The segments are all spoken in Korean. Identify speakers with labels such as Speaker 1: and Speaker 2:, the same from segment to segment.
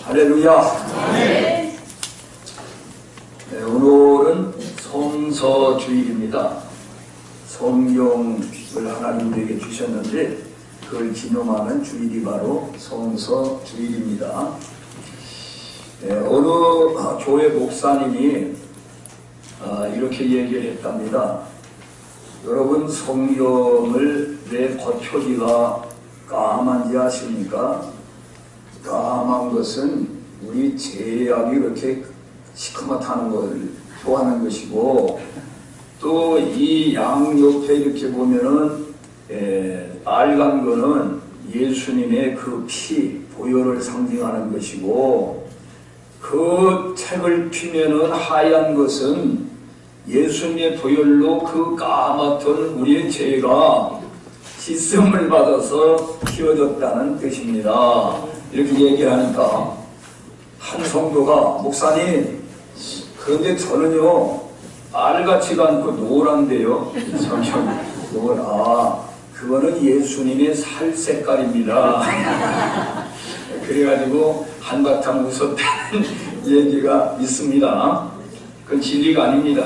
Speaker 1: 할렐루야. 네, 오늘은 성서주일입니다. 성경을 하나님 우리에게 주셨는데 그걸 기념하는 주일이 바로 성서주일입니다. 어느 교회 목사님이 이렇게 얘기를 했답니다. 여러분, 성경을 왜 겉표지가 까만지 아십니까? 까만 것은 우리 제약이 이렇게 시커멓다는 걸 표하는 것이고, 또 이 양옆에 이렇게 보면은 빨간 거는 예수님의 그 피, 보혈을 상징하는 것이고, 그 책을 피면은 하얀 것은 예수님의 보혈로 그 까맣던 우리의 죄가 씻음을 받아서 피워졌다는 뜻입니다. 이렇게 얘기하니까 한 성도가, 목사님, 그런데 저는요 빨갛지가 않고 노란데요. 그거는 예수님의 살 색깔입니다. 그래가지고 한바탕 웃었다는 얘기가 있습니다. 그건 진리가 아닙니다.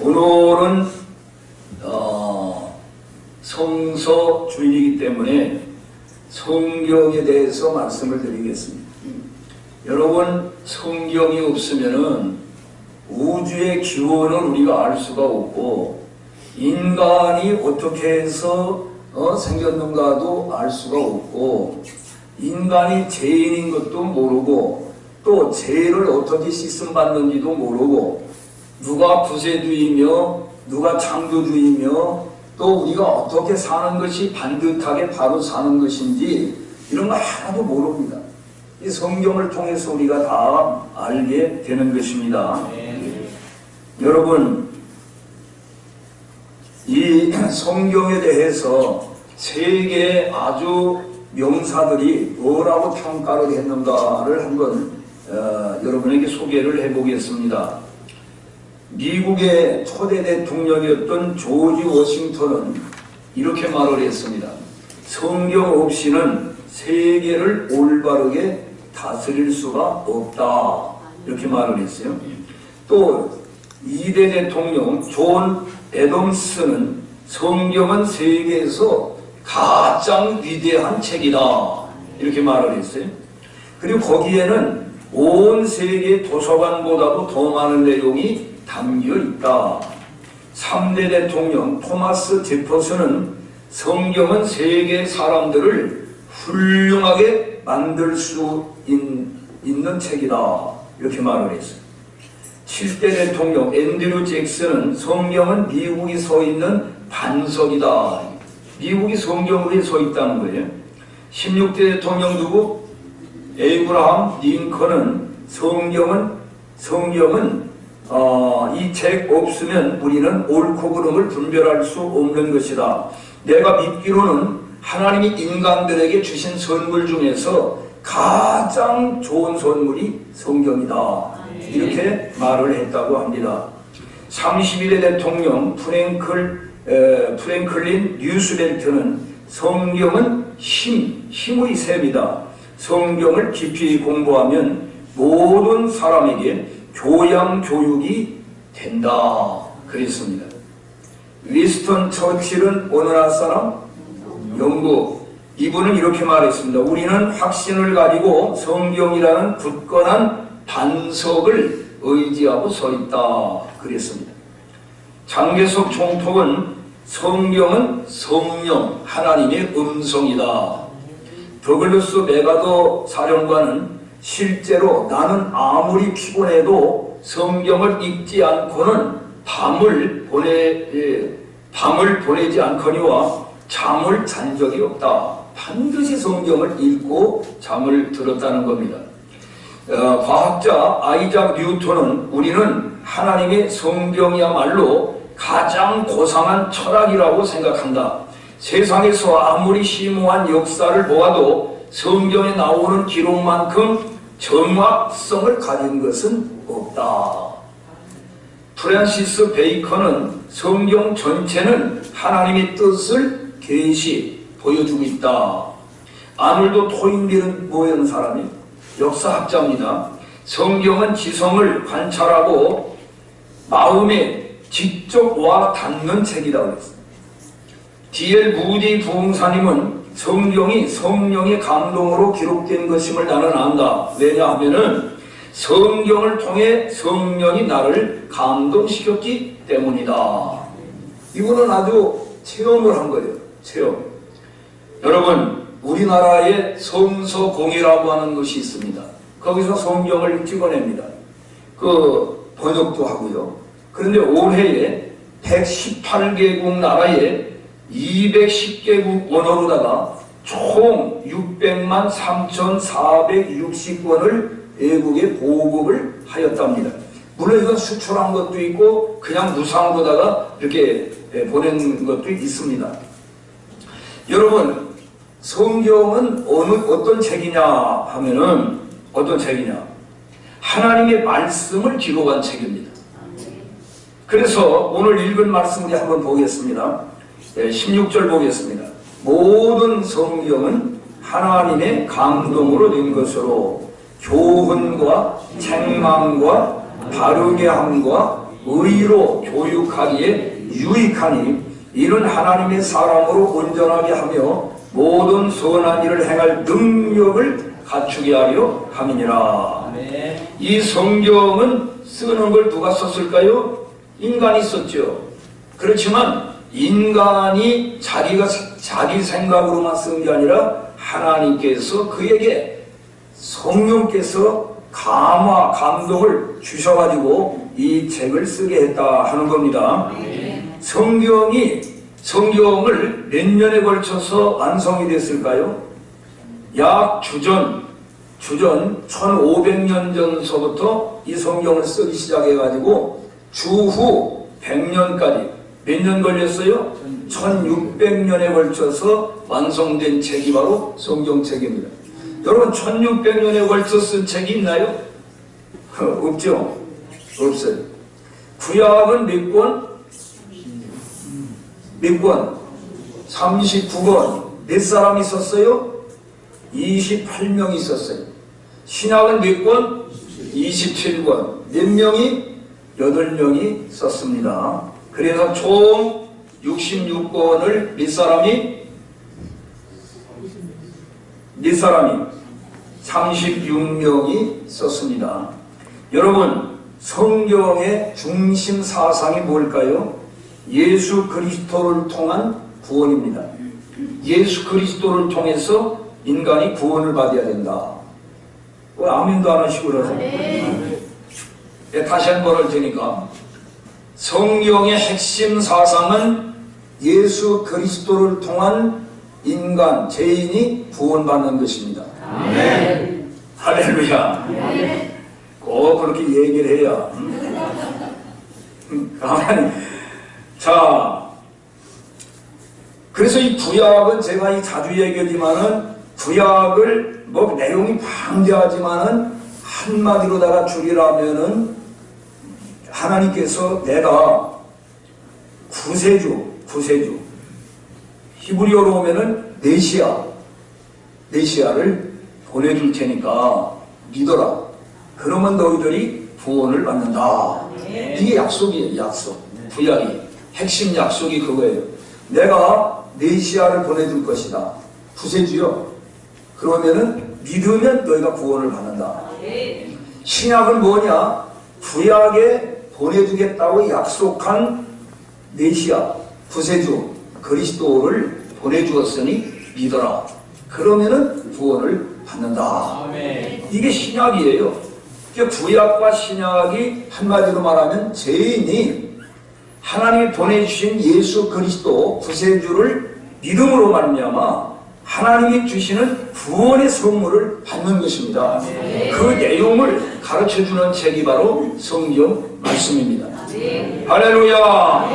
Speaker 1: 오늘은 성서주일이기 때문에 성경에 대해서 말씀을 드리겠습니다. 여러분, 성경이 없으면은 우주의 기원을 우리가 알 수가 없고, 인간이 어떻게 해서 생겼는가도 알 수가 없고, 인간이 죄인인 것도 모르고, 또 죄를 어떻게 씻음받는지도 모르고, 누가 구세주이며 누가 창조주이며 또 우리가 어떻게 사는 것이 반듯하게 바로 사는 것인지 이런 거 하나도 모릅니다. 이 성경을 통해서 우리가 다 알게 되는 것입니다. 여러분, 이 성경에 대해서 세계의 아주 명사들이 뭐라고 평가를 했는가를 한번 여러분에게 소개를 해보겠습니다. 미국의 초대 대통령이었던 조지 워싱턴은 이렇게 말을 했습니다. 성경 없이는 세계를 올바르게 다스릴 수가 없다. 이렇게 말을 했어요. 또 2대 대통령 존 애덤스는 성경은 세계에서 가장 위대한 책이다. 이렇게 말을 했어요. 그리고 거기에는 온 세계 도서관보다도 더 많은 내용이 담겨 있다. 3대 대통령 토마스 제퍼슨은 성경은 세계 사람들을 훌륭하게 만들 수 있는 책이다. 이렇게 말을 했어요. 7대 대통령 앤드류 잭슨은 성경은 미국이 서 있는 반석이다. 미국이 성경 위에 서 있다는 거예요. 16대 대통령 누구? 에이브라함 링컨은 성경은 이 책 없으면 우리는 옳고 그름을 분별할 수 없는 것이다. 내가 믿기로는 하나님이 인간들에게 주신 선물 중에서 가장 좋은 선물이 성경이다. 이렇게 말을 했다고 합니다. 31대 대통령 프랭클린 루스벨트는 성경은 힘의 셈이다. 성경을 깊이 공부하면 모든 사람에게 교육이 된다. 그랬습니다. 위스턴 처칠은 어느 나라 사람? 영국. 이분은 이렇게 말했습니다. 우리는 확신을 가지고 성경이라는 굳건한 반석을 의지하고 서 있다. 그랬습니다. 장개석 총독은 성경은 성령, 하나님의 음성이다. 더글러스 메가더 사령관은 실제로 나는 아무리 피곤해도 성경을 읽지 않고는 밤을 보내지 않거니와 잠을 잔 적이 없다. 반드시 성경을 읽고 잠을 들었다는 겁니다. 과학자 아이작 뉴턴은 우리는 하나님의 성경이야말로 가장 고상한 철학이라고 생각한다. 세상에서 아무리 심오한 역사를 보아도 성경에 나오는 기록만큼 정확성을 가진 것은 없다. 프란시스 베이컨은 성경 전체는 하나님의 뜻을 계시 보여주고 있다. 아놀드 토인비는 뭐였는 사람이? 역사학자입니다. 성경은 지성을 관찰하고 마음에 직접 와 닿는 책이라고 했습니다. D.L. 무디 부흥사님은 성경이 성령의 감동으로 기록된 것임을 나는 안다. 왜냐하면은 성경을 통해 성령이 나를 감동시켰기 때문이다. 이거는 아주 체험을 한 거예요. 체험. 여러분, 우리나라에 성서공이라고 하는 것이 있습니다. 거기서 성경을 찍어냅니다. 그 번역도 하고요. 그런데 올해에 118개국 나라에 210개국 언어로다가 총 600만 3,460권을 외국에 보급을 하였답니다. 물론 이건 수출한 것도 있고 그냥 무상으로다가 이렇게 보낸 것도 있습니다. 여러분, 성경은 어떤 책이냐 하면은 어떤 책이냐? 하나님의 말씀을 기록한 책입니다. 그래서 오늘 읽은 말씀 우리 한번 보겠습니다. 16절 보겠습니다. 모든 성경은 하나님의 감동으로 된 것으로 교훈과 책망과 바르게 함과 의로 교육하기에 유익하니 이는 하나님의 사람으로 온전하게 하며 모든 선한 일을 행할 능력을 갖추게 하려 함이니라. 이 성경은 쓰는 걸 누가 썼을까요? 인간이 썼죠. 그렇지만 인간이 자기 생각으로만 쓴 게 아니라 하나님께서 그에게 성령께서 감동을 주셔가지고 이 책을 쓰게 했다 하는 겁니다. 성경을 몇 년에 걸쳐서 완성이 됐을까요? 약 주전 1500년 전서부터 이 성경을 쓰기 시작해가지고 주후 100년까지 몇 년 걸렸어요? 1600년에 걸쳐서 완성된 책이 바로 성경책입니다. 여러분, 1600년에 걸쳐 쓴 책이 있나요? 없죠? 없어요. 구약은 몇 권? 몇 권? 39권. 몇 사람이 썼어요? 28명이 썼어요. 신약은 몇 권? 27권. 몇 명이? 8명이 썼습니다. 그래서 총 66권을 몇 사람이? 36명이 썼습니다. 여러분, 성경의 중심 사상이 뭘까요? 예수 그리스도를 통한 구원입니다. 예수 그리스도를 통해서 인간이 구원을 받아야 된다. 아멘도 안 하시고 그러세요? 다시 한 번 할 테니까. 성경의 핵심 사상은 예수 그리스도를 통한 인간, 죄인이 구원받는 것입니다. 아멘. 할렐루야. 아멘. 꼭 그렇게 얘기를 해야. 가만히. 자, 그래서 이 구약은 제가 자주 얘기하지만은 구약을 내용이 방대하지만은 한마디로다가 줄이라면은 하나님께서 내가 구세주 히브리어로 오면은 메시아를 보내줄 테니까 믿어라. 그러면 너희들이 구원을 받는다. 이게 약속이에요. 약속. 구약이 핵심 약속이 그거예요. 내가 메시아를 보내줄 것이다. 구세주요. 그러면은 믿으면 너희가 구원을 받는다. 신약은 뭐냐? 구약에 보내주겠다고 약속한 메시아, 구세주, 그리스도를 보내주었으니 믿어라. 그러면은 구원을 받는다. 이게 신약이에요. 구약과 신약이 한마디로 말하면 죄인이 하나님이 보내주신 예수 그리스도 구세주를 믿음으로 말미암아 하나님이 주시는 구원의 선물을 받는 것입니다. 그 내용을 가르쳐주는 책이 바로 성경 말씀입니다. 할렐루야.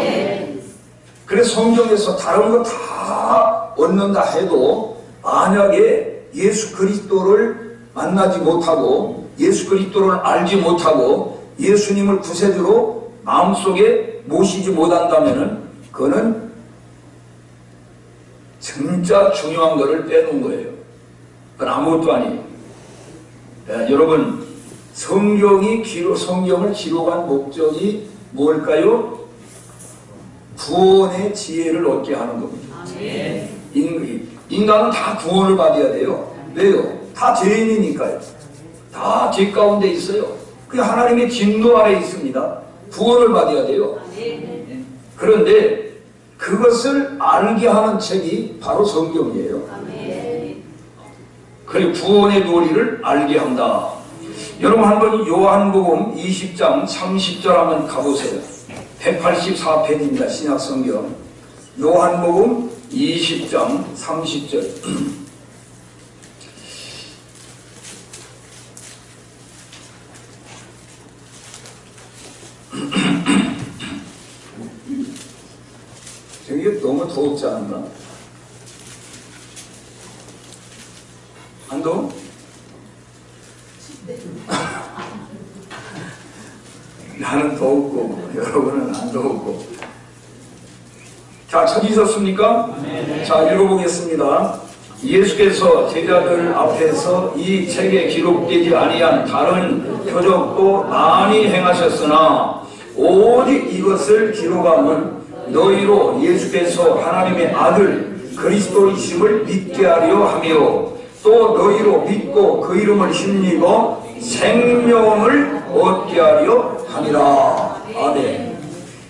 Speaker 1: 그래서 성경에서 다른 거 다 얻는다 해도 만약에 예수 그리스도를 만나지 못하고 예수 그리스도를 알지 못하고 예수님을 구세주로 마음속에 모시지 못한다면은 그거는 진짜 중요한 것을 빼놓은 거예요. 그건 아무것도 아니에요. 여러분, 성경을 기록한 목적이 뭘까요? 구원의 지혜를 얻게 하는 겁니다. 인간은 다 구원을 받아야 돼요. 왜요? 다 죄인이니까요. 다 죄 가운데 있어요. 그 하나님의 진노 아래 있습니다. 구원을 받아야 돼요. 그런데 그것을 알게 하는 책이 바로 성경이에요. 그리고 구원의 도리를 알게 한다. 여러분 한번 요한복음 20장 30절 한번 가보세요. 184페이지입니다. 신약성경 요한복음 20장 30절. 이게 너무 더웠지 않나? 안 더워? 나는 더웠고 여러분은 안 더웠고. 자, 찾으셨습니까? 자, 읽어보겠습니다. 예수께서 제자들 앞에서 이 책에 기록되지 아니한 다른 표적도 많이 행하셨으나 오직 이것을 기록함은 너희로 예수께서 하나님의 아들 그리스도이심을 믿게 하려 하며 또 너희로 믿고 그 이름을 힘입어 생명을 얻게 하려 함이라. 아멘.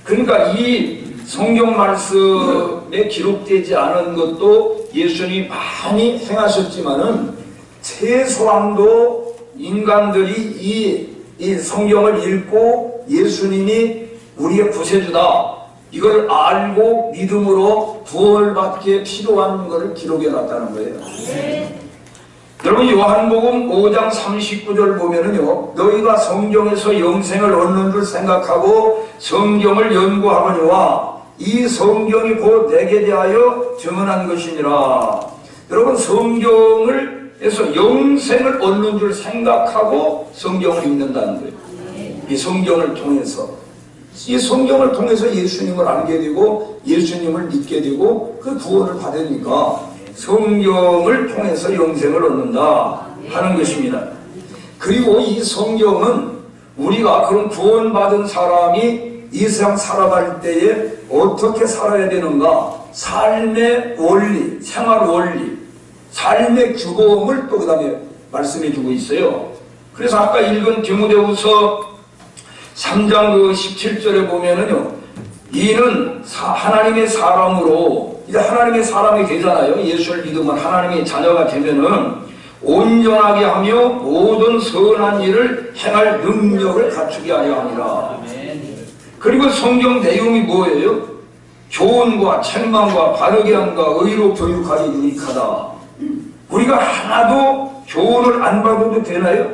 Speaker 1: 그러니까 이 성경 말씀에 기록되지 않은 것도 예수님이 많이 행하셨지만은 최소한도 인간들이 이 성경을 읽고 예수님이 우리의 구세주다, 이걸 알고 믿음으로 구원받기에 필요한 것을 기록해 놨다는 거예요. 여러분 요한복음 5장 39절 보면은요, 너희가 성경에서 영생을 얻는 줄 생각하고 성경을 연구하거니와 이 성경이 곧 내게 대하여 증언한 것이니라. 여러분 성경에서 영생을 얻는 줄 생각하고 성경을 읽는다는 거예요. 이 성경을 통해서 예수님을 알게 되고 예수님을 믿게 되고 그 구원을 받으니까 성경을 통해서 영생을 얻는다 하는 것입니다. 그리고 이 성경은 우리가 그런 구원받은 사람이 이 세상 살아갈 때에 어떻게 살아야 되는가, 삶의 원리, 생활 원리, 삶의 규범을 또 그 다음에 말씀해 주고 있어요. 그래서 아까 읽은 디모데후서 3장 17절에 보면은요, 이는 하나님의 사람으로, 이제 하나님의 사람이 되잖아요. 예수를 믿으면 하나님의 자녀가 되면은 온전하게 하며 모든 선한 일을 행할 능력을 갖추게 하려 함이라. 그리고 성경 내용이 뭐예요? 교훈과 책망과 바르게 함과 의로 교육하기 유익하다. 우리가 하나도 교훈을 안 받아도 되나요?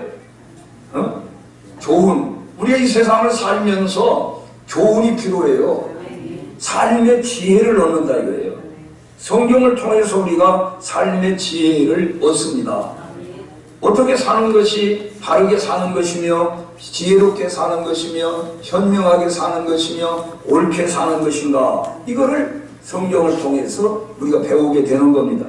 Speaker 1: 교훈. 우리가 이 세상을 살면서 교훈이 필요해요. 삶의 지혜를 얻는다 이거예요. 성경을 통해서 우리가 삶의 지혜를 얻습니다. 어떻게 사는 것이 바르게 사는 것이며 지혜롭게 사는 것이며 현명하게 사는 것이며 옳게 사는 것인가, 이거를 성경을 통해서 우리가 배우게 되는 겁니다.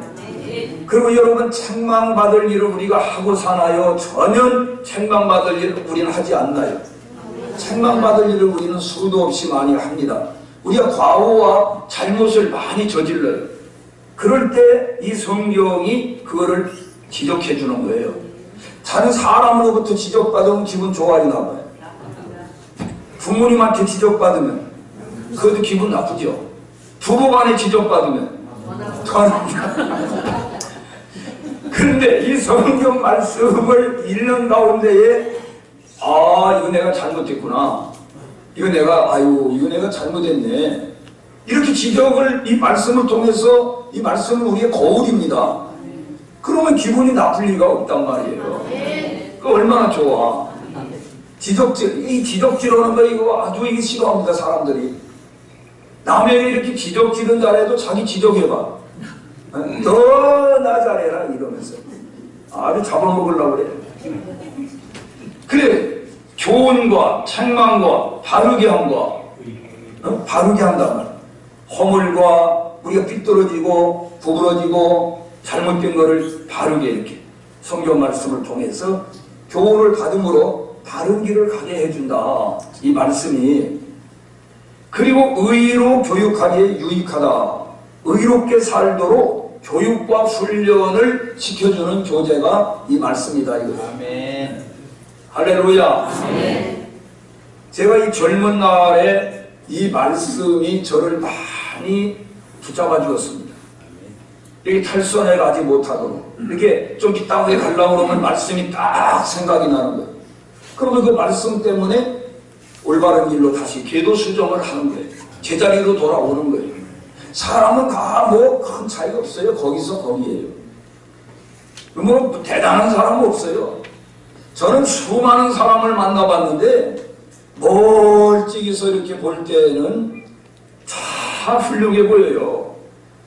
Speaker 1: 그리고 여러분, 책망받을 일을 우리가 하고 사나요? 전혀 책망받을 일을 우리는 하지 않나요? 책망받을 일을 우리는 수도 없이 많이 합니다. 우리가 과오와 잘못을 많이 저질러요. 그럴 때 이 성경이 그거를 지적해 주는 거예요. 다른 사람으로부터 지적받으면 기분 좋아지나 봐요. 부모님한테 지적받으면 그것도 기분 나쁘죠. 부부간에 지적받으면 더 나쁘죠. 그런데 이 성경 말씀을 읽는 가운데에 이거 내가 잘못했구나, 이거 내가 잘못했네, 이렇게 지적을 이 말씀을 통해서, 이 말씀은 우리의 거울입니다. 그러면 기분이 나쁠 리가 없단 말이에요. 그 얼마나 좋아. 지적질하는 거 이거 아주 이게 싫어합니다. 사람들이 남에게 이렇게 지적질은 잘해도 자기 지적해봐. 너 나 잘해라 이러면서 아주 잡아먹으려고 그래. 그래, 교훈과 책망과 바르게 함과 바르게 한단 말이야. 허물과 우리가 삐뚤어지고 구부러지고 잘못된 거를 바르게 이렇게 성경 말씀을 통해서 교훈을 받음으로 바른 길을 가게 해준다. 이 말씀이. 그리고 의로 교육하기에 유익하다. 의롭게 살도록 교육과 훈련을 시켜주는 교재가 이 말씀이다. 이거.
Speaker 2: 아멘.
Speaker 1: 할렐루야.
Speaker 2: 아멘.
Speaker 1: 제가 이 젊은 날에 이 말씀이 저를 많이 붙잡아 주었습니다. 이렇게 탈선해 가지 못하도록 이렇게 좀 이따 왜 가려고 그러면 말씀이 딱 생각이 나는 거예요. 그러면 그 말씀 때문에 올바른 길로 다시 궤도 수정을 하는 거예요. 제자리로 돌아오는 거예요. 사람은 다 뭐 큰 차이가 없어요. 거기서 거기에요. 뭐 대단한 사람은 없어요. 저는 수많은 사람을 만나봤는데 멀찍이서 이렇게 볼 때는 다 훌륭해 보여요.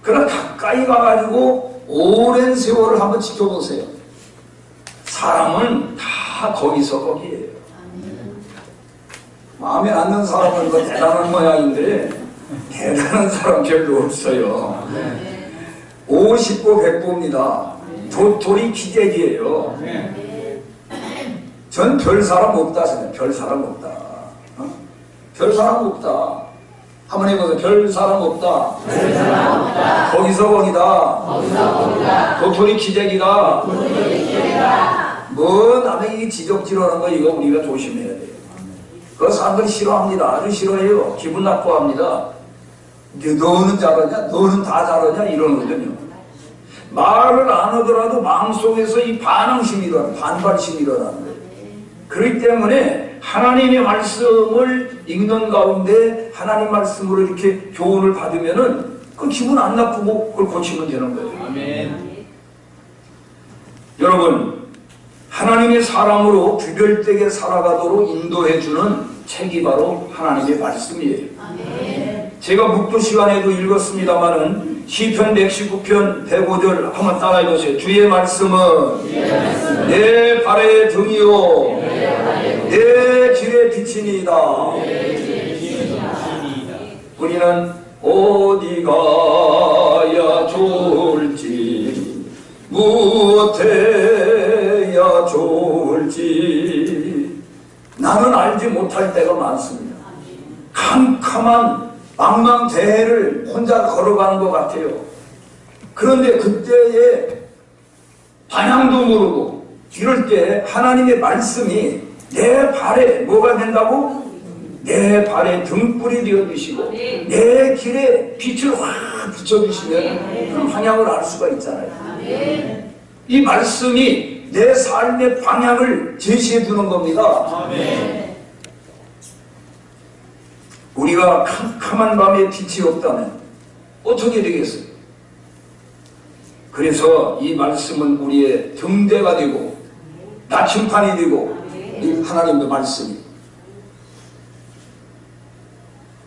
Speaker 1: 그러나 가까이 가가지고 오랜 세월을 한번 지켜보세요. 사람은 다 거기서 거기에요. 마음에 안 드는 사람은 뭐 대단한 모양인데 대단한 사람 별로 없어요. 50보 100보입니다. 도토리 기재기예요. 전 별 사람 없다 생각해요. 별 사람 없다. 별 사람 없다. 한번 해보세요. 별 사람 없다.
Speaker 2: 별 사람 없다.
Speaker 1: 거기서 거기다.
Speaker 2: 거기서 거기다.
Speaker 1: 도토리 기재기다.
Speaker 2: 도토리 기재기다.
Speaker 1: 뭐 남에게 지적질하는 거 이거 우리가 조심해야 돼요. 그 사람들이 싫어합니다. 아주 싫어해요. 기분 나빠합니다. 너는 잘하냐? 너는 다 잘하냐? 이러거든요. 말을 안 하더라도 마음속에서 이 반항심이 일어나요. 반발심이 일어나는 거예요. 그렇기 때문에 하나님의 말씀을 읽는 가운데 하나님 말씀으로 이렇게 교훈을 받으면은 그 기분 안 나쁘고 그걸 고치면 되는 거예요.
Speaker 2: 아멘.
Speaker 1: 여러분, 하나님의 사람으로 구별되게 살아가도록 인도해주는 책이 바로 하나님의 말씀이에요.
Speaker 2: 아멘.
Speaker 1: 제가 묵도 시간에도 읽었습니다마는 시편 119편 105절 한번 따라해보세요. 주의 말씀은 내 발의 등이요 내 길의 빛이니이다. 우리는 어디 가야 좋을지 무엇해야 좋을지 나는 알지 못할 때가 많습니다. 캄캄한 망망대해를 혼자 걸어가는 것 같아요. 그런데 그때에 방향도 모르고 이럴 때 하나님의 말씀이 내 발에 뭐가 된다고? 내 발에 등불이 되어주시고 내 길에 빛을 확 비춰주시면 그런 방향을 알 수가 있잖아요. 이 말씀이 내 삶의 방향을 제시해 주는 겁니다. 우리가 캄캄한 밤에 빛이 없다면 어떻게 되겠어요? 그래서 이 말씀은 우리의 등대가 되고 나침판이 되고 이 하나님의 말씀이.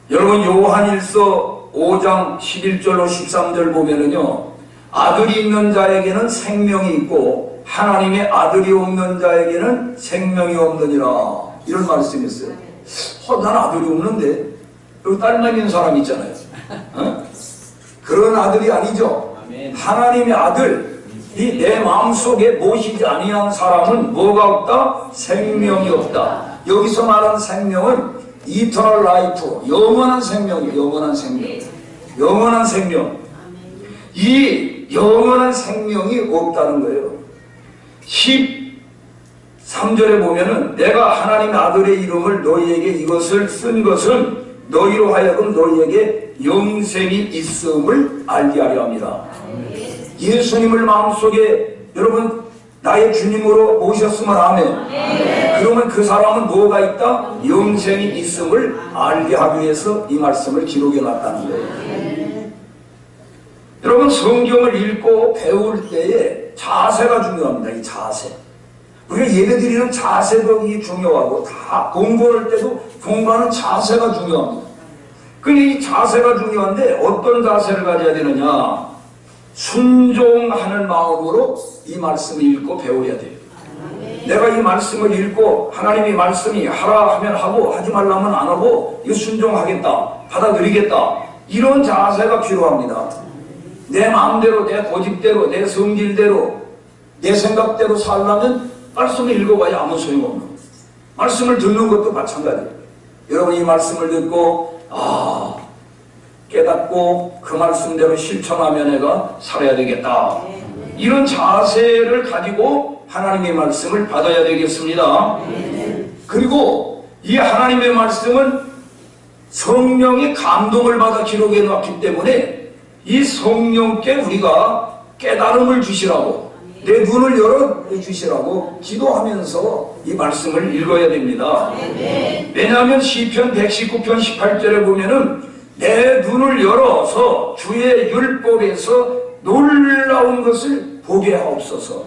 Speaker 1: 여러분 요한일서 5장 11절로 13절 보면은요, 아들이 있는 자에게는 생명이 있고 하나님의 아들이 없는 자에게는 생명이 없느니라, 이런 말씀이 있어요. 난 아들이 없는데 여기 딸만 있는 사람 있잖아요. 그런 아들이 아니죠. 하나님의 아들, 이 내 마음속에 모시지 아니한 사람은 뭐가 없다? 생명이 없다. 여기서 말하는 생명은 이터널 라이프, 영원한 생명이에요. 영원한 생명. 영원한 생명. 이 영원한 생명이 없다는 거예요. 13절에 보면은 내가 하나님의 아들의 이름을 너희에게 이것을 쓴 것은 너희로 하여금 너희에게 영생이 있음을 알게 하려 합니다. 예수님을 마음속에 여러분 나의 주님으로 모셨으면 아멘. 그러면 그 사람은 뭐가 있다? 영생이 있음을 알게 하기 위해서 이 말씀을 기록해 놨다는 거예요. 여러분 성경을 읽고 배울 때에 자세가 중요합니다. 이 자세. 우리가 예배드리는 자세도 중요하고 다 공부할 때도 공부하는 자세가 중요합니다. 근데 이 자세가 중요한데 어떤 자세를 가져야 되느냐? 순종하는 마음으로 이 말씀을 읽고 배워야 돼요. 내가 이 말씀을 읽고 하나님의 말씀이 하라 하면 하고 하지 말라면 안 하고 이거 순종하겠다, 받아들이겠다, 이런 자세가 필요합니다. 내 마음대로, 내 고집대로, 내 성질대로 내 생각대로 살려면 말씀을 읽어봐야 아무 소용없는 거예요. 말씀을 듣는 것도 마찬가지예요. 여러분이 이 말씀을 듣고 깨닫고 그 말씀대로 실천하면 내가 살아야 되겠다. 이런 자세를 가지고 하나님의 말씀을 받아야 되겠습니다. 그리고 이 하나님의 말씀은 성령의 감동을 받아 기록해 놨기 때문에 이 성령께 우리가 깨달음을 주시라고, 내 눈을 열어 주시라고 기도하면서 이 말씀을 읽어야 됩니다. 왜냐하면 시편 119편 18절에 보면은 내 눈을 열어서 주의 율법에서 놀라운 것을 보게 하옵소서.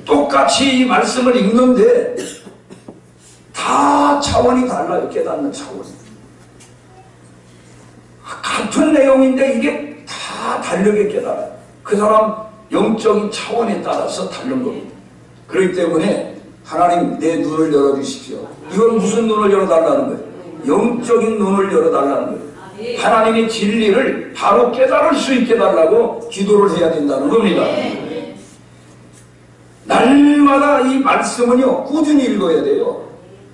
Speaker 1: 똑같이 이 말씀을 읽는데 다 차원이 달라요. 깨닫는 차원이. 같은 내용인데 이게 다 다르게 깨달아요. 그 사람 영적인 차원에 따라서 다른 겁니다. 그렇기 때문에 하나님 내 눈을 열어주십시오. 이건 무슨 눈을 열어달라는 거예요? 영적인 눈을 열어달라는 거예요. 하나님의 진리를 바로 깨달을 수 있게 달라고 기도를 해야 된다는 겁니다. 날마다 이 말씀은요 꾸준히 읽어야 돼요.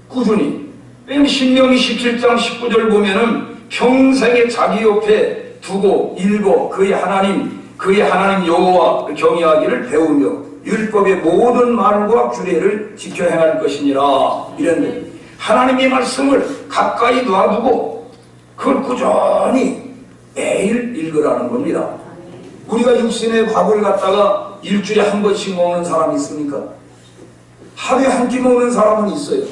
Speaker 1: 꾸준히. 왜냐면 신명기 17장 19절 보면은 평생에 자기 옆에 두고 읽어 그의 하나님 여호와 경외하기를 배우며 율법의 모든 말과 규례를 지켜 행할 것이니라. 이랬는데 하나님의 말씀을 가까이 놔두고 그걸 꾸준히 매일 읽으라는 겁니다. 우리가 육신의 밥을 갖다가 일주일에 한 번씩 먹는 사람이 있습니까? 하루에 한 끼 먹는 사람은 있어요.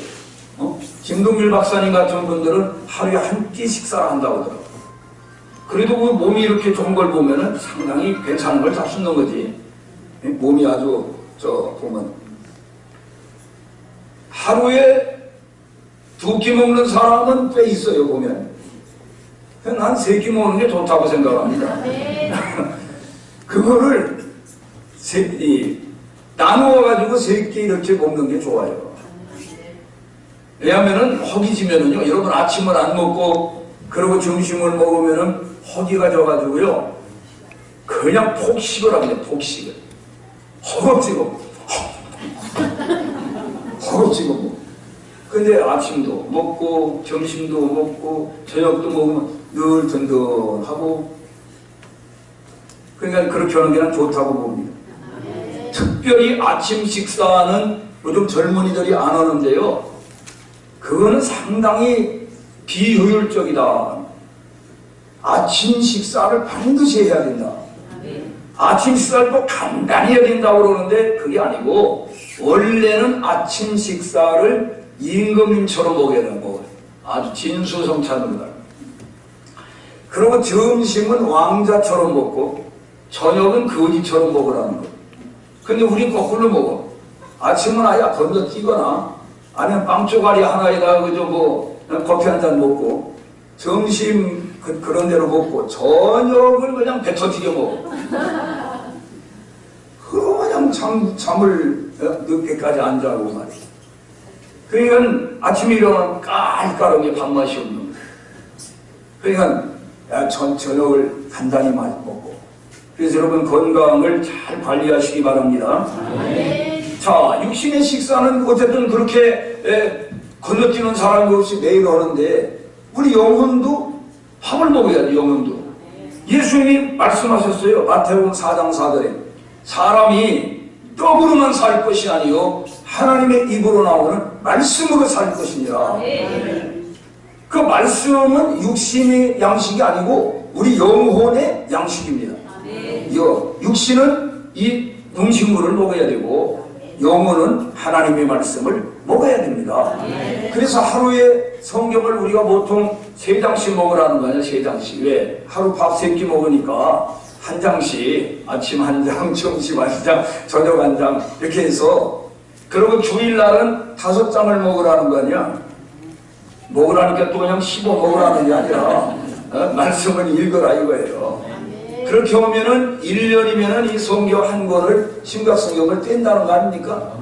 Speaker 1: 김동률 박사님 같은 분들은 하루에 한 끼 식사를 한다고 하더라고요. 그래도 그 몸이 이렇게 좋은 걸 보면은 상당히 괜찮은 걸 잡수는 거지. 몸이 아주 보면 하루에 2끼 먹는 사람은 꽤 있어요. 보면 난 3끼 먹는 게 좋다고 생각합니다. 그거를 나누어가지고 3끼 이렇게 먹는 게 좋아요. 왜냐하면은 허기지면은요, 여러분 아침을 안 먹고 그러고 점심을 먹으면은 허기가 져가지고요 그냥 폭식을 합니다. 폭식을 허겁지겁 근데 아침도 먹고 점심도 먹고 저녁도 먹으면 늘 든든하고, 그러니까 그렇게 하는 게 난 좋다고 봅니다. 특별히 아침 식사는 요즘 젊은이들이 안 하는데요, 그거는 상당히 비효율적이다. 아침 식사를 반드시 해야 된다. 아침 식사를 꼭 간단히 해야 된다고 그러는데 그게 아니고 원래는 아침 식사를 임금님처럼 먹어야 되는 거예요. 아주 진수성찬으로. 그리고 점심은 왕자처럼 먹고 저녁은 거지처럼 먹으라는 거예요. 근데 우린 거꾸로 먹어. 아침은 아예 건너뛰거나 아니면 빵 쪼가리 하나에다가 그저 커피 한 잔 먹고, 점심 그런 대로 먹고, 저녁을 그냥 배 터지게 먹어. 그냥 잠을 늦게까지 안 자고 말이야. 그러니까 아침에 일어나면 깔깔하게 밥맛이 없는 거야. 그러니까 저녁을 간단히 먹고. 그래서 여러분 건강을 잘 관리하시기 바랍니다. 자, 육신의 식사는 어쨌든 그렇게 건너뛰는 사람이 없이 매일 하는데 우리 영혼도 밥을 먹어야 돼. 영혼도. 예수님이 말씀하셨어요. 마태복음 4장 4절에 사람이 떡으로만 살 것이 아니요 하나님의 입으로 나오는 말씀으로 살 것이니라. 그 말씀은 육신의 양식이 아니고 우리 영혼의 양식입니다. 육신은 이 음식물을 먹어야 되고 영혼은 하나님의 말씀을 먹어야 됩니다. 그래서 하루에 성경을 우리가 보통 3장씩 먹으라는 거 아니야. 3장씩. 왜? 하루 밥 3끼 먹으니까 한 장씩, 아침 한 장, 점심 한 장, 저녁 한 장 이렇게 해서, 그리고 주일날은 5장을 먹으라는 거 아니야. 먹으라니까 또 그냥 씹어 먹으라는 게 아니라 말씀을 읽어라 이거예요. 그렇게 하면은 1년이면은 이 성경 한 권을, 신약성경을 뗀다는 거 아닙니까?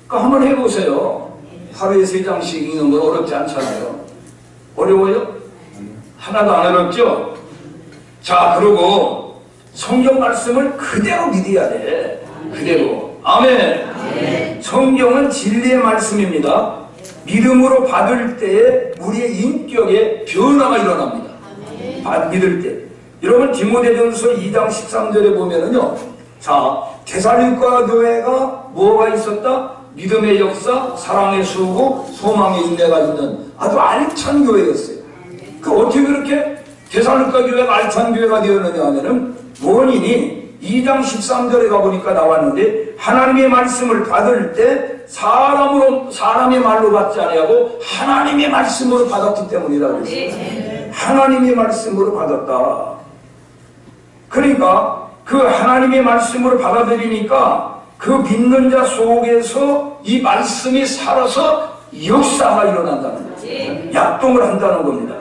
Speaker 1: 그러니까 한번 해보세요. 하루에 3장씩 읽는 건 어렵지 않잖아요. 어려워요? 하나도 안 어렵죠? 자, 그리고 성경 말씀을 그대로 믿어야 돼. 그대로. 아멘. 성경은 진리의 말씀입니다. 믿음으로 받을 때에 우리의 인격에 변화가 일어납니다. 믿을 때. 여러분 디모데전서 2장 13절에 보면은요. 자, 데살로니가 교회가 뭐가 있었다? 믿음의 역사, 사랑의 수고, 소망의 인내가 있는 아주 알찬 교회였어요. 그 어떻게 그렇게 데살로니가 교회가 알찬 교회가 되었느냐 하면은 원인이 2장 13절에 가보니까 나왔는데 하나님의 말씀을 받을 때 사람의 말로 받지 아니하고 하나님의 말씀으로 받았기 때문이다 그랬어요. 하나님의 말씀으로 받았다. 그러니까 그 하나님의 말씀으로 받아들이니까 그 믿는 자 속에서 이 말씀이 살아서 역사가 일어난다는 거예요. 약동을 한다는 겁니다.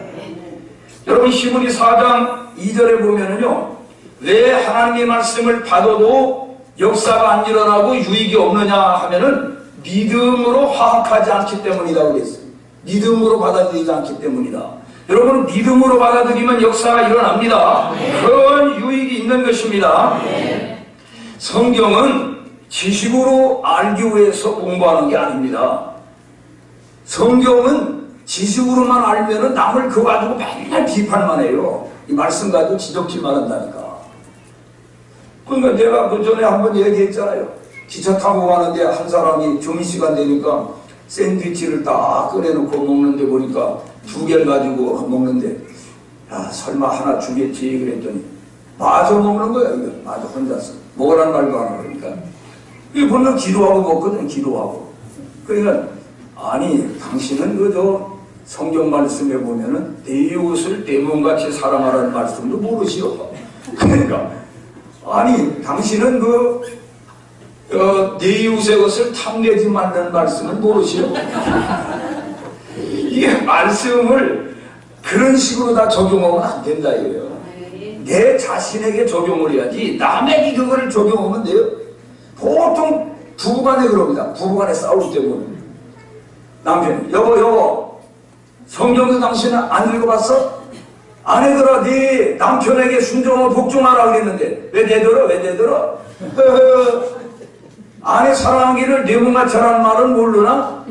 Speaker 1: 여러분 히브리 4장 2절에 보면은요. 왜 하나님의 말씀을 받아도 역사가 안 일어나고 유익이 없느냐 하면은 믿음으로 화합하지 않기 때문이다 그랬어요. 믿음으로 받아들이지 않기 때문이다. 여러분 믿음으로 받아들이면 역사가 일어납니다. 그런 유익이 있는 것입니다. 성경은 지식으로 알기 위해서 공부하는 게 아닙니다. 성경은 지식으로만 알면은 남을 그거 가지고 맨날 비판만 해요. 이 말씀 가지고 지적질만 한다니까. 그러니까 내가 그 전에 한번 얘기했잖아요. 기차 타고 가는데 한 사람이 점심시간 되니까 샌드위치를 딱 꺼내놓고 먹는데 보니까 2개를 가지고 먹는데 야 설마 하나 주겠지 그랬더니 마저 먹는 거야. 이거 마저 혼자서 먹으라는 말도 안 하고 그러니까 이게 보면 기도하고 먹거든. 기도하고. 그러니까 아니 당신은 그저 성경 말씀에 보면은 내 이웃을 내 몸같이 사랑하라는 말씀도 모르시오. 그러니까 아니 당신은 내 이웃의 것을 탐내지 말라는 말씀은 모르시오. 이게 말씀을 그런 식으로 다 적용하면 안 된다 이거예요. 내 자신에게 적용을 해야지 남에게 그거를 적용하면 돼요. 보통 부부간에 그럽니다. 부부간에 싸울 때 보면 남편이 여보 성경도 당신은 안 읽어봤어? 아내들아 네 남편에게 순종하고 복종하라 그랬는데 왜 내들어? 아내 사랑하기를 내 몸같이 하라는 말은 모르나?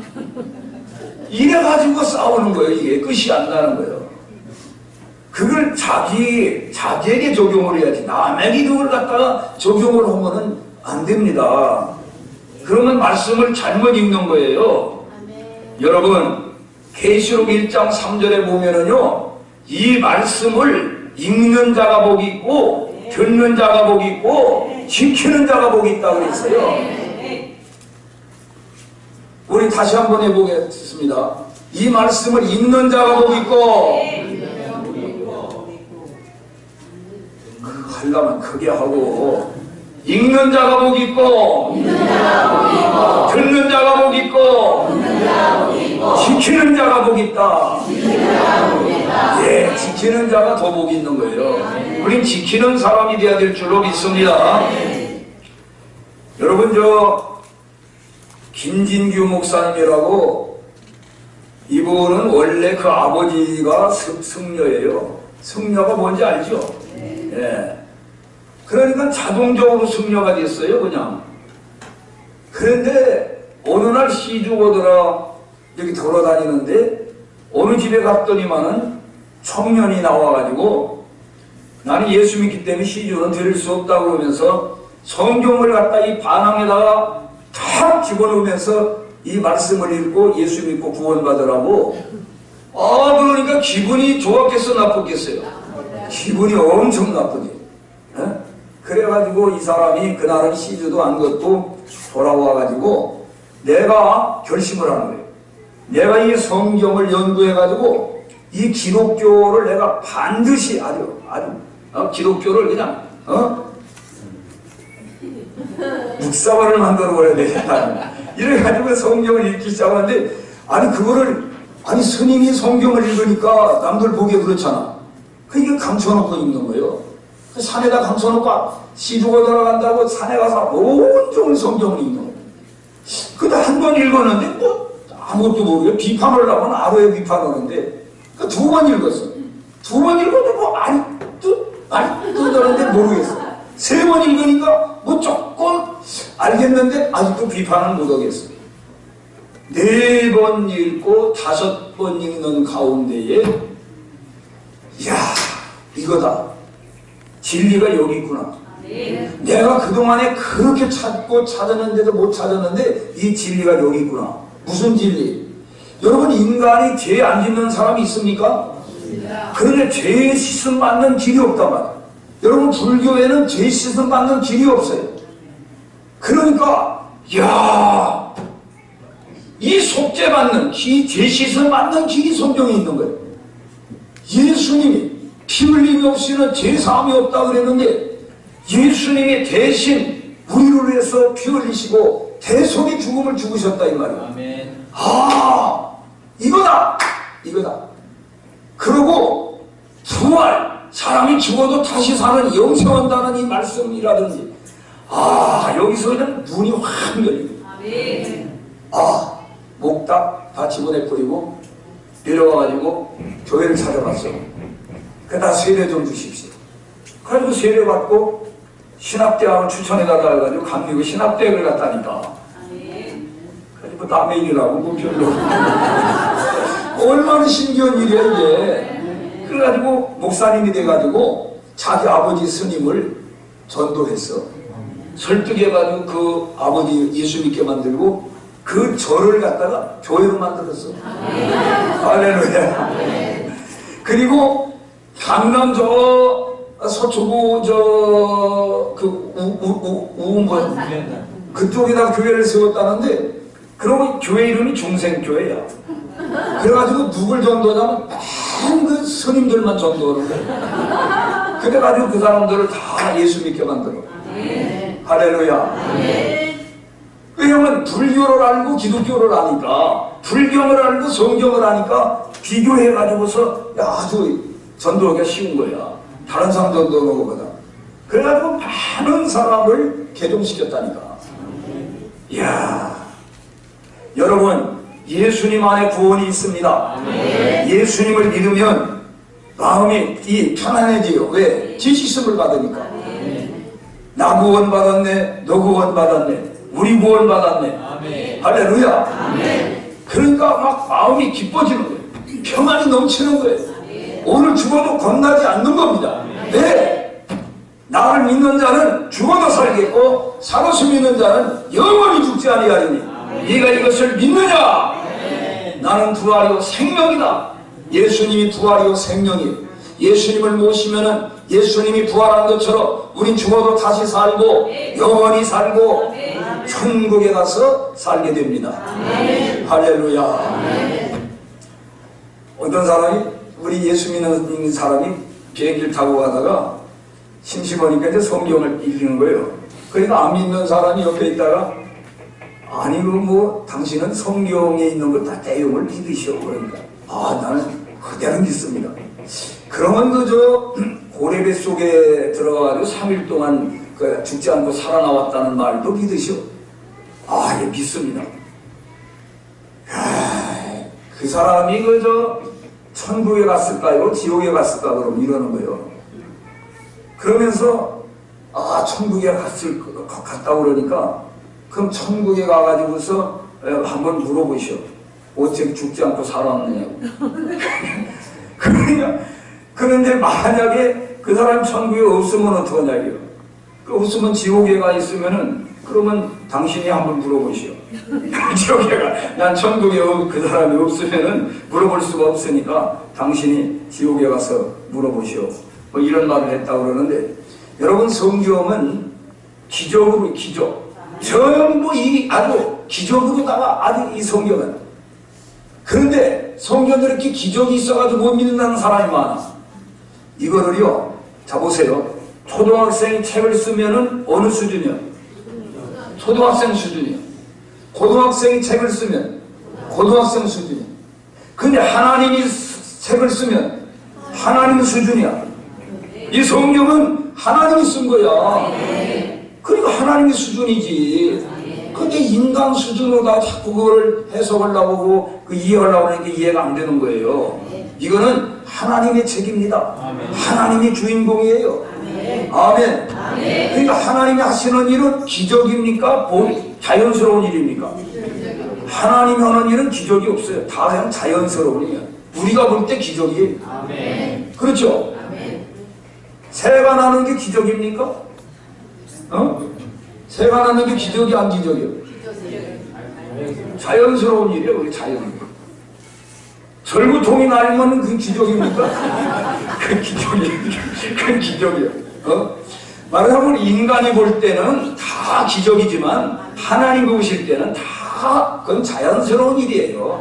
Speaker 1: 이래가지고 싸우는 거예요. 이게 끝이 안 나는 거예요. 그걸 자기에게 적용을 해야지 남에게 그걸 갖다가 적용을 하면은 안 됩니다. 그러면 말씀을 잘못 읽는 거예요. 여러분 계시록 1장 3절에 보면은요 이 말씀을 읽는 자가 복이 있고 듣는 자가 복이 있고 지키는 자가 복이 있다고 그랬어요. 우리 다시 한번 해보겠습니다. 이 말씀을 읽는 자가 복이 있고 하려면 크게 하고 읽는 자가 복이 있고 듣는 자가 복이 있고 지키는 자가 복이 있다. 예, 지키는 자가 더 복이 있는 거예요. 우린 지키는 사람이 되어야 될 줄로 믿습니다. 여러분 김진규 목사님이라고 이분은 원래 그 아버지가 승려예요. 승려가 뭔지 알죠? 예. 그러니까 자동적으로 승려가 됐어요, 그냥. 그런데 어느 날 시주 오더라 여기 돌아다니는데 어느 집에 갔더니만은 청년이 나와가지고 나는 예수 믿기 때문에 시주는 드릴 수 없다고 그러면서 성경을 갖다 이 반항에다가 탁 집어넣으면서 이 말씀을 읽고 예수 믿고 구원받으라고. 그러니까 기분이 좋았겠어 나쁘겠어요? 기분이 엄청 나쁘지. 에? 그래가지고 이 사람이 그날은 시주도 안 걷고 돌아와가지고 내가 결심을 하는 거예요. 내가 이 성경을 연구해가지고 이 기독교를 내가 반드시 아주 기독교를 그냥 묵사발을 만들어버려야 되겠다. 이래가지고 성경을 읽기 시작하는데 아니 스님이 성경을 읽으니까 남들 보기에 그렇잖아. 그러니까 감춰놓고 읽는 거예요. 산에다 감춰놓고 시주가 돌아간다고 산에 가서 온종일 성경을 읽는 거예요. 근데 한 번 읽었는데 뭐 아무것도 모르게 비판을 하면 아로에 비판하는데 두 번 읽었어. 두 번 읽어도 뭐 말이 뜨는데 모르겠어. 세 번 읽으니까 뭐 조금 알겠는데 아직도 비판을 못하겠어요. 4번 읽고 5번 읽는 가운데에 이야 이거다. 진리가 여기 있구나. 내가 그동안에 그렇게 찾고 찾았는데도 못 찾았는데 이 진리가 여기 있구나. 무슨 진리? 여러분 인간이 죄 안 짓는 사람이 있습니까? 그런데 죄 씻음 받는 길이 없단 말이에요. 여러분 불교에는 죄 씻음 받는 길이 없어요. 그러니까 야, 이 속죄 받는 죄 씻음 받는 길이 성경에 있는 거예요. 예수님이 피 흘림이 없이는 죄 사함이 없다 그랬는데 예수님이 대신 우리를 위해서 피 흘리시고 대속의 죽음을 죽으셨다 이 말이에요.
Speaker 3: 아멘.
Speaker 1: 아, 이거다. 그리고 부활, 사람이 죽어도 다시 사는 영생한다는 이 말씀이라든지, 아, 여기서 그냥 눈이 확 열립니다. 아, 목딱 다 집어내버리고 내려와가지고 교회를 찾아봤어. 그러다 세례 좀 주십시오. 그래가지고 세례 받고 신학대학을 추천해달라 해가지고 감리고 신학대학을 갔다니까. 그래가지고 남의 일이라고 뭐 별로. 얼마나 신기한 일이야 이게. 그래가지고 목사님이 돼가지고 자기 아버지 스님을 전도했어. 설득해가지고 그 아버지 예수 믿게 만들고 그 절을 갖다가 교회로 만들었어. 할렐루야. 그리고 강남 저 서초구 우은번 그쪽에다 교회를 세웠다는데 그러고 교회 이름이 중생교회야. 그래가지고 누굴 전도하냐면 그 스님들만 전도하는 거야. 그래가지고 그 사람들을 다 예수 믿게 만들어. 할렐루야. 왜냐면 불교를 알고 기독교를 아니까 불경을 알고 성경을 아니까 비교해가지고서 아주 전도하기가 쉬운 거야. 다른 사람 전도하는 것보다. 그래가지고 많은 사람을 개종시켰다니까. 이야, 여러분 예수님 안에 구원이 있습니다. 예수님을 믿으면 마음이 편안해져요. 왜? 죄 씻음을 받으니까. 나 구원 받았네, 너 구원 받았네, 우리 구원 받았네. 할렐루야. 그러니까 막 마음이 기뻐지는 거예요. 평안이 넘치는 거예요. 오늘 죽어도 겁나지 않는 겁니다. 네, 나를 믿는 자는 죽어도 살겠고 살아서 믿는 자는 영원히 죽지 아니하리니 네가 이것을 믿느냐? 나는 부활이요 생명이다. 예수님이 부활이요 생명이에요. 예수님을 모시면은 예수님이 부활한 것처럼 우린 죽어도 다시 살고 영원히 살고 천국에 가서 살게 됩니다. 할렐루야. 어떤 사람이 우리 예수 믿는 사람이 비행기를 타고 가다가 심심하니까 이제 성경을 읽는 거예요. 그러니까 안 믿는 사람이 옆에 있다가 아니 뭐 당신은 성경에 있는 거 다 내용을 믿으시오. 그러니까 나는 그대로 믿습니다. 그러면 그저 고레배 속에 들어가가지고 3일 동안 죽지 않고 살아나왔다는 말도 믿으시오. 예, 믿습니다. 그 사람이 그저 천국에 갔을까요? 지옥에 갔을까? 그럼 이러는 거예요. 그러면서 천국에 갔다 그러니까 그럼 천국에 가가지고서 한번 물어보시오. 어떻게 죽지 않고 살아왔느냐고. 그런데 만약에 그 사람 천국에 없으면 어떡하냐고요. 없으면 지옥에 가 있으면은 그러면 당신이 한번 물어보시오. 지옥에 난 천국에 그 사람이 없으면은 물어볼 수가 없으니까 당신이 지옥에 가서 물어보시오. 뭐 이런 말을 했다고 그러는데 여러분 성경은 기적으로 기적. 전부 아주 기적으로다가 아주 이 성경은. 그런데 성경에 이렇게 기적이 있어가지고 못 믿는다는 사람이 많아. 이거를요, 자 보세요. 초등학생이 책을 쓰면은 어느 수준이요? 초등학생 수준이요. 고등학생이 책을 쓰면 고등학생 수준이요. 근데 하나님이 책을 쓰면 하나님 수준이야. 이 성경은 하나님이 쓴 거야. 그러니까 하나님의 수준이지. 근데 인간 수준으로 다 자꾸 그걸 해석하려고 하고 이해하려고 하니까 이해가 안 되는 거예요. 이거는 하나님의 책입니다. 하나님이 주인공이에요. 아멘. 그러니까 하나님이 하시는 일은 기적입니까? 자연스러운 일입니까? 하나님이 하는 일은 기적이 없어요. 다 그냥 자연스러운 일이에요. 우리가 볼 때 기적이에요. 그렇죠? 새가 나는 게 기적입니까? 새가 나는 게 기적이 안 기적이에요? 자연스러운 일이에요. 우리 자연. 절구통이 날면 그 기적입니까? 그 기적이에요. 그 기적이에요. 말하자면 인간이 볼 때는 다 기적이지만 하나님 보실 때는 다 그건 자연스러운 일이에요.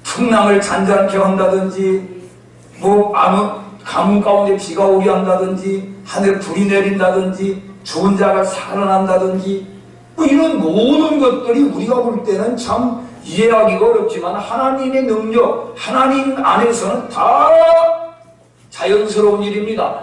Speaker 1: 풍랑을 잔잔케 한다든지 뭐 가뭄 가운데 비가 오게 한다든지 하늘에 불이 내린다든지 죽은 자가 살아난다든지 뭐 이런 모든 것들이 우리가 볼 때는 참 이해하기가 어렵지만 하나님의 능력, 하나님 안에서는 다 자연스러운 일입니다.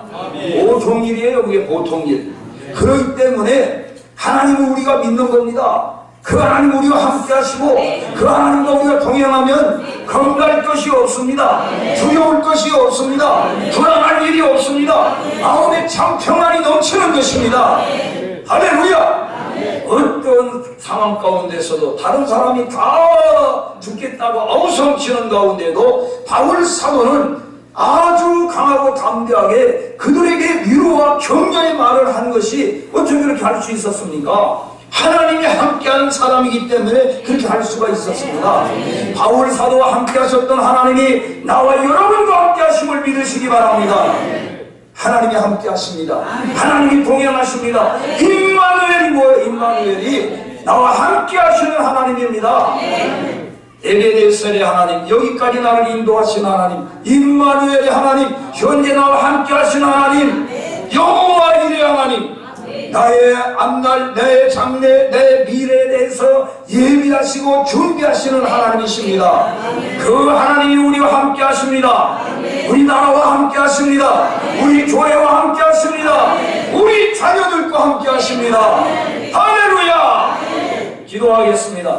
Speaker 1: 보통 일이에요. 그게 보통 일. 그렇기 때문에 하나님을 우리가 믿는 겁니다. 그 하나님 우리와 함께 하시고 그 하나님과 우리가 동행하면 겁날 것이 없습니다. 두려울 것이 없습니다. 불안할 일이 없습니다. 마음에 참 평안이 넘치는 것입니다. 할렐루야. 어떤 상황 가운데서도 다른 사람이 다 죽겠다고 아우성치는 가운데도 바울 사도는 아주 강하고 담대하게 그들에게 위로와 격려의 말을 한 것이 어떻게 그렇게 할 수 있었습니까? 하나님이 함께하는 사람이기 때문에 그렇게 할 수가 있었습니다. 바울 사도와 함께 하셨던 하나님이 나와 여러분과 함께 하심을 믿으시기 바랍니다. 하나님이 함께 하십니다. 하나님이 동행하십니다. 임마누엘이 뭐예요? 임마누엘이 나와 함께 하시는 하나님입니다. 에베네셀의 하나님, 여기까지 나를 인도하신 하나님, 임마누엘의 하나님, 현재 나와 함께 하시는 하나님, 여호와 이레 하나님, 나의 앞날, 내 장래, 내 미래에 대해서 예비하시고 준비하시는 하나님이십니다. 그 하나님이 우리와 함께 하십니다. 우리 나라와 함께 하십니다. 우리 교회와 함께 하십니다. 우리 자녀들과 함께 하십니다. 할렐루야! 기도하겠습니다.